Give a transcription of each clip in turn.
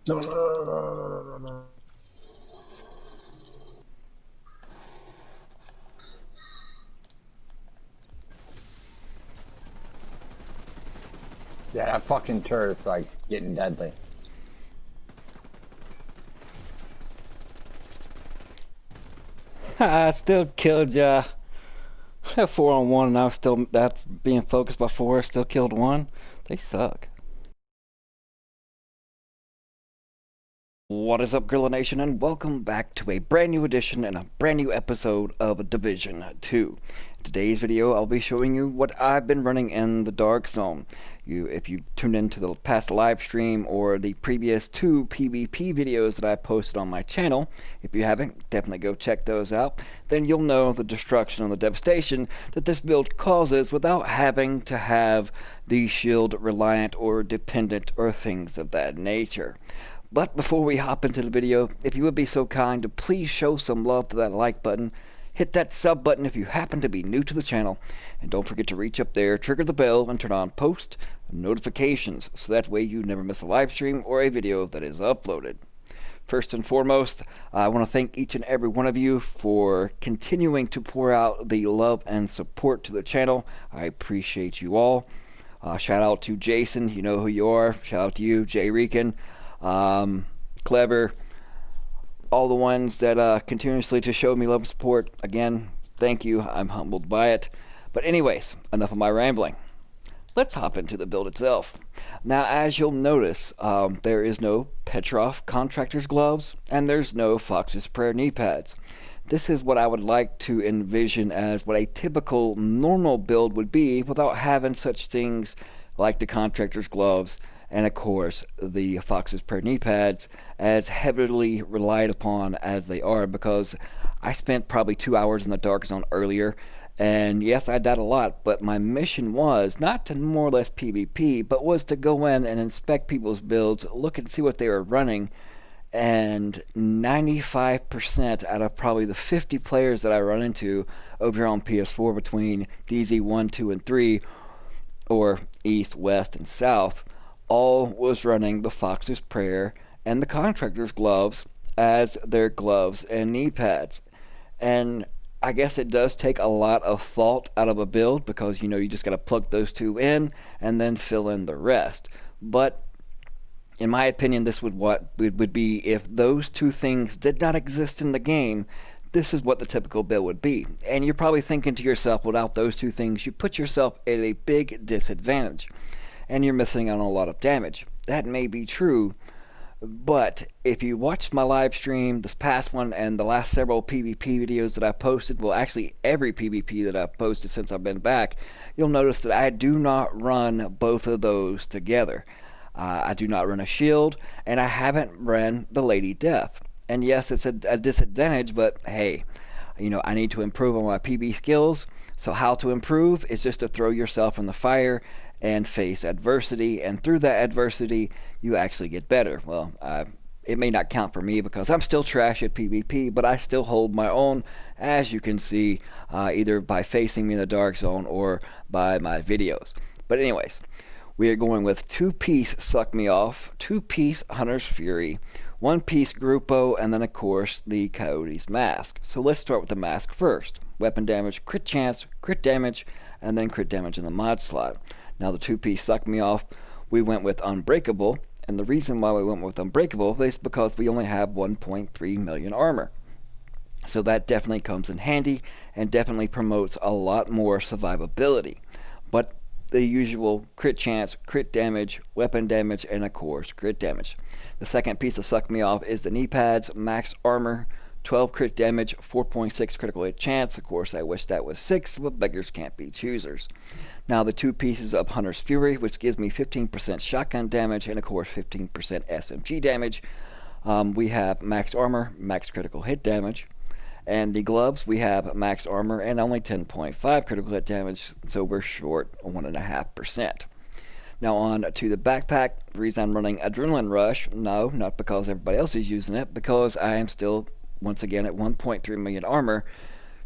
No, no, no, no, no, no, no, no. Yeah, that fucking turret's like getting deadly. I still killed ya. 4-on-1, and I was still that being focused by four. Still killed one. They suck. What is up, Gorilla Nation, and welcome back to a brand new edition and a brand new episode of Division 2. In today's video, I'll be showing you what I've been running in the Dark Zone. If you tuned into the past live stream or the previous two PvP videos that I posted on my channel, if you haven't, definitely go check those out. Then you'll know the destruction and the devastation that this build causes without having to have the shield reliant or dependent or things of that nature. But before we hop into the video, if you would be so kind to please show some love to that like button, hit that sub button if you happen to be new to the channel, and don't forget to reach up there, trigger the bell, and turn on post notifications so that way you never miss a live stream or a video that is uploaded. First and foremost, I want to thank each and every one of you for continuing to pour out the love and support to the channel. I appreciate you all. Shout out to Jason, you know who you are. Shout out to you, Jay Rican. Clever, all the ones that continuously just show me love and support. Again, thank you. I'm humbled by it. But anyways, enough of my rambling. Let's hop into the build itself. Now, as you'll notice, there is no Petrov Contractor's Gloves, and there's no Fox's Prayer knee pads. This is what I would like to envision as what a typical normal build would be without having such things like the Contractor's Gloves and of course the Fox's Prayer knee pads, as heavily relied upon as they are, because I spent probably 2 hours in the Dark Zone earlier, and yes, I died a lot, but my mission was not to more or less PvP, but was to go in and inspect people's builds, look and see what they were running, and 95% out of probably the 50 players that I run into over here on PS4 between DZ1, 2, and 3, or East, West, and South, all was running the Fox's Prayer and the Contractor's Gloves as their gloves and knee pads. And I guess it does take a lot of thought out of a build, because you just got to plug those two in and then fill in the rest. But in my opinion, this would be if those two things did not exist in the game. This is what the typical build would be. And you're probably thinking to yourself, without those two things, you put yourself at a big disadvantage and you're missing out on a lot of damage. That may be true, but if you watched my live stream, this past one, and the last several PvP videos that I posted, well, actually every PvP that I've posted since I've been back, you'll notice that I do not run both of those together. I do not run a shield, and I haven't ran the Lady Death. And yes, it's a disadvantage, but hey, I need to improve on my PB skills. So how to improve is just to throw yourself in the fire and face adversity, and through that adversity you actually get better. Well, it may not count for me because I'm still trash at PvP, but I still hold my own, as you can see, either by facing me in the Dark Zone or by my videos. But anyways, we are going with 2-piece Suck Me Off, 2-piece Hunter's Fury, 1-piece Grupo, and then of course the Coyote's Mask. So let's start with the mask first. Weapon damage, crit chance, crit damage, and then crit damage in the mod slot. Now the 2-piece Suck Me Off, we went with Unbreakable, and the reason why we went with Unbreakable is because we only have 1.3 million armor. So that definitely comes in handy and definitely promotes a lot more survivability. But the usual crit chance, crit damage, weapon damage, and of course crit damage. The second piece of Suck Me Off is the knee pads, max armor, 12 crit damage, 4.6 critical hit chance. Of course, I wish that was 6, but beggars can't be choosers. Now the 2 pieces of Hunter's Fury, which gives me 15% shotgun damage and of course 15% SMG damage. We have max armor, max critical hit damage. And the gloves, we have max armor and only 10.5 critical hit damage, so we're short 1.5%. Now on to the backpack. The reason I'm running Adrenaline Rush, no, not because everybody else is using it, because I am still, once again, at 1.3 million armor.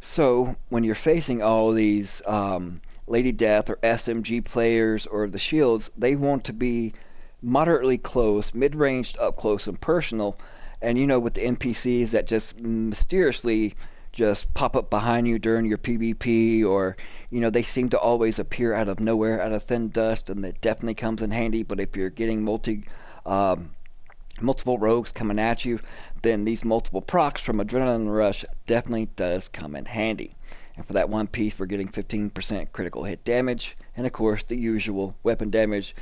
So when you're facing all these Lady Death or SMG players or the shields, they want to be moderately close, mid-ranged, up close and personal. And with the NPCs that just mysteriously just pop up behind you during your PvP, or they seem to always appear out of nowhere, out of thin dust, and that definitely comes in handy. But if you're getting multiple rogues coming at you, then these multiple procs from Adrenaline Rush definitely does come in handy. And for that one piece, we're getting 15% critical hit damage, and of course the usual weapon damage,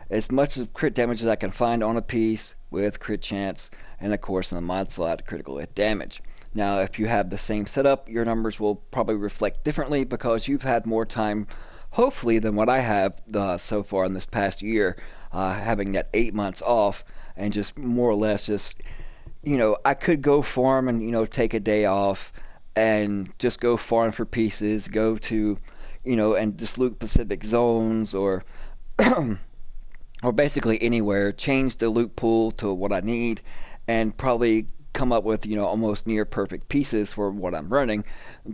as much of crit damage as I can find on a piece with crit chance, and of course in the mod slot, critical hit damage. Now, if you have the same setup, your numbers will probably reflect differently because you've had more time, hopefully, than what I have so far in this past year, having that 8 months off, and just more or less just, I could go farm and, take a day off and just go farm for pieces, go to, and just loot Pacific zones, or or basically anywhere, change the loot pool to what I need, and probably come up with, almost near perfect pieces for what I'm running.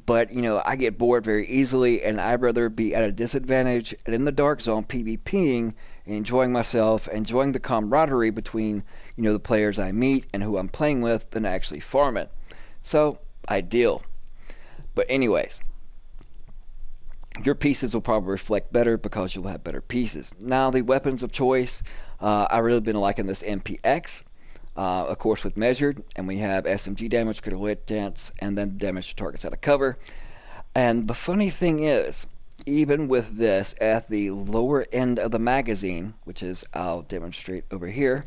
But, I get bored very easily, and I'd rather be at a disadvantage and in the dark zone PvPing, enjoying myself, enjoying the camaraderie between, the players I meet and who I'm playing with, than actually farming. So, ideal. But anyways, your pieces will probably reflect better because you'll have better pieces. Now, the weapons of choice, I've really been liking this MPX, of course with measured, and we have SMG damage, critical hit chance, and then damage to targets out of cover. And the funny thing is, even with this at the lower end of the magazine, which is, I'll demonstrate over here.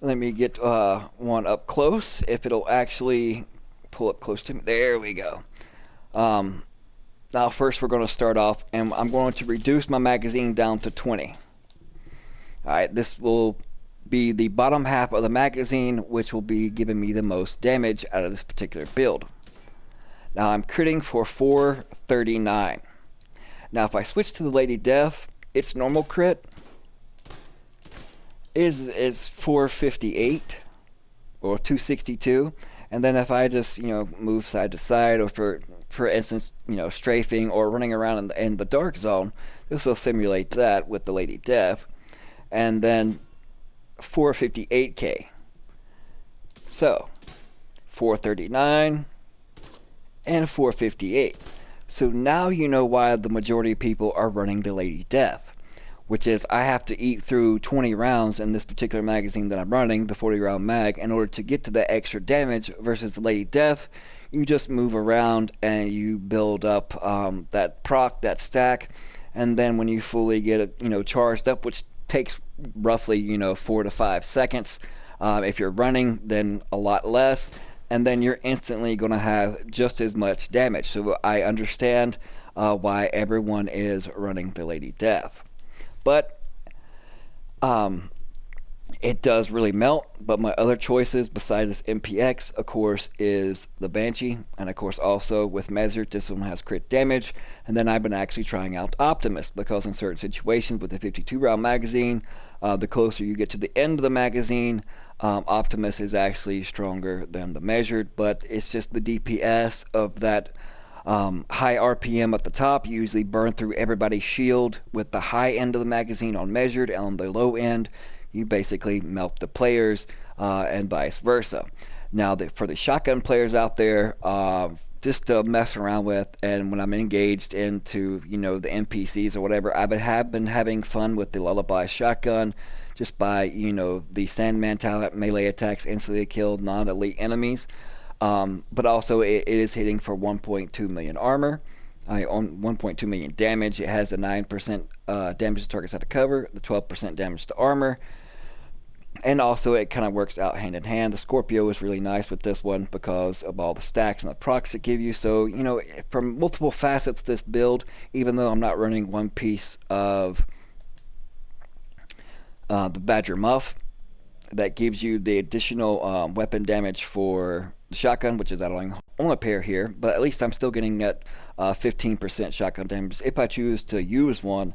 Let me get one up close, if it'll actually pull up close to me. There we go. Now first we're going to start off, and I'm going to reduce my magazine down to 20. Alright, this will be the bottom half of the magazine, which will be giving me the most damage out of this particular build. Now I'm critting for 439. Now if I switch to the Lady Death, its normal crit is 458 or 262, and then if I just move side to side, or for instance strafing or running around in the dark zone, this will simulate that with the Lady Death, and then 458k. So 439 and 458. So now you know why the majority of people are running the Lady Death, which is I have to eat through 20 rounds in this particular magazine that I'm running, the 40 round mag, in order to get to that extra damage, versus the Lady Death. You just move around and you build up that proc, that stack, and then when you fully get it charged up, which takes roughly 4 to 5 seconds, if you're running, then a lot less, and then you're instantly going to have just as much damage. So I understand why everyone is running the Lady Death. But it does really melt. But my other choices besides this MPX, of course, is the Banshee, and of course also with measured, this one has crit damage. And then I've been actually trying out Optimist, because in certain situations with the 52 round magazine, the closer you get to the end of the magazine, Optimist is actually stronger than the measured. But it's just the DPS of that high RPM at the top. You usually burn through everybody's shield with the high end of the magazine on measured, and on the low end you basically melt the players, and vice versa. Now for the shotgun players out there, just to mess around with, and when I'm engaged into the NPCs or whatever, have been having fun with the Lullaby shotgun, just by the Sandman talent, melee attacks instantly kill non-elite enemies. But also it is hitting for 1.2 million armor, on 1.2 million damage. It has a 9% damage to targets out of cover, the 12% damage to armor, and also it kind of works out hand in hand. The Scorpio is really nice with this one because of all the stacks and the procs it give you. So from multiple facets, this build, even though I'm not running one piece of the Badger Muff, that gives you the additional weapon damage for the shotgun, which is on a pair here, but at least I'm still getting that 15% shotgun damage if I choose to use one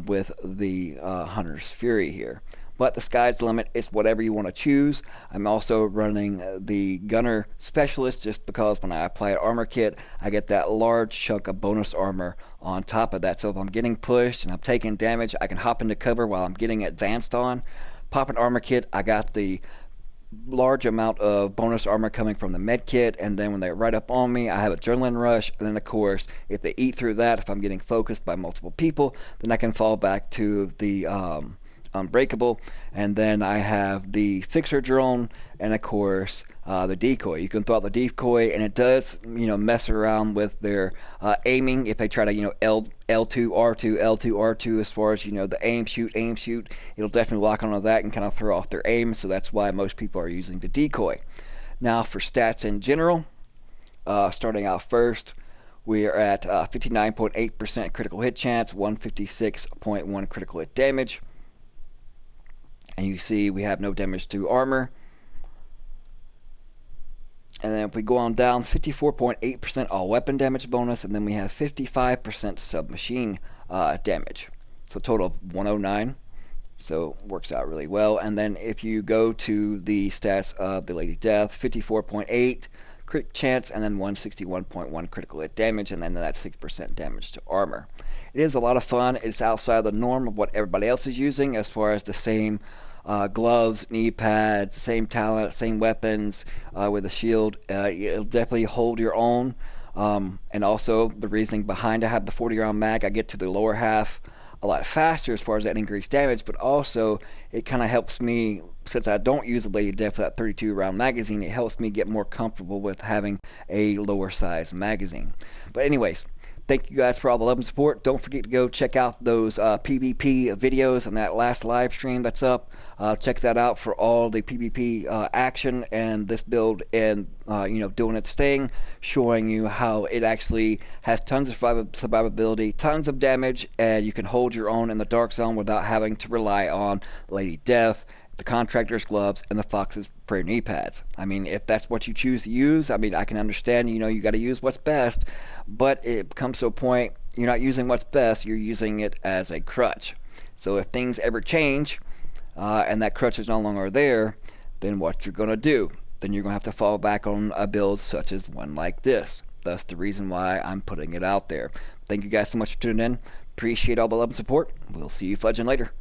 with the Hunter's Fury here. But the sky's the limit. It's whatever you want to choose. I'm also running the Gunner Specialist, just because when I apply an armor kit, I get that large chunk of bonus armor on top of that. So if I'm getting pushed and I'm taking damage, I can hop into cover while I'm getting advanced on. pop an armor kit, I got the large amount of bonus armor coming from the med kit, and then when they're right up on me, I have adrenaline rush, and then of course, if they eat through that, if I'm getting focused by multiple people, then I can fall back to the unbreakable, and then I have the fixer drone, and of course the decoy. You can throw out the decoy, and it does mess around with their aiming if they try to L2 R2 L2 R2 as far as the aim shoot. It'll definitely lock onto that and kind of throw off their aim. So that's why most people are using the decoy. Now for stats in general, starting out first, we are at 59.8% critical hit chance, 156.1 critical hit damage. And you see we have no damage to armor. And then if we go on down, 54.8% all weapon damage bonus, and then we have 55% submachine damage. So total of 109. So works out really well. And then if you go to the stats of the Lady Death, 54.8 crit chance, and then 161.1 critical hit damage, and then that's 6% damage to armor. It is a lot of fun. It's outside of the norm of what everybody else is using as far as the same gloves, knee pads, same talent, same weapons with a shield. It'll definitely hold your own. And also the reasoning behind I have the 40-round mag, I get to the lower half a lot faster as far as that increased damage, but also it kind of helps me, since I don't use the Lady Death for that 32-round magazine, it helps me get more comfortable with having a lower size magazine. But anyways, thank you guys for all the love and support. Don't forget to go check out those PvP videos and that last live stream that's up. Check that out for all the PvP action and this build and doing its thing, showing you how it actually has tons of survivability, tons of damage, and you can hold your own in the dark zone without having to rely on Lady Death, the Contractor's gloves, and the Fox's prayer knee pads. I mean, if that's what you choose to use, I mean, I can understand, you got to use what's best, but it comes to a point, you're not using what's best, you're using it as a crutch. So if things ever change, and that crutch is no longer there, then what you're going to do? Then you're going to have to fall back on a build such as one like this. That's the reason why I'm putting it out there. Thank you guys so much for tuning in. Appreciate all the love and support. We'll see you fudging later.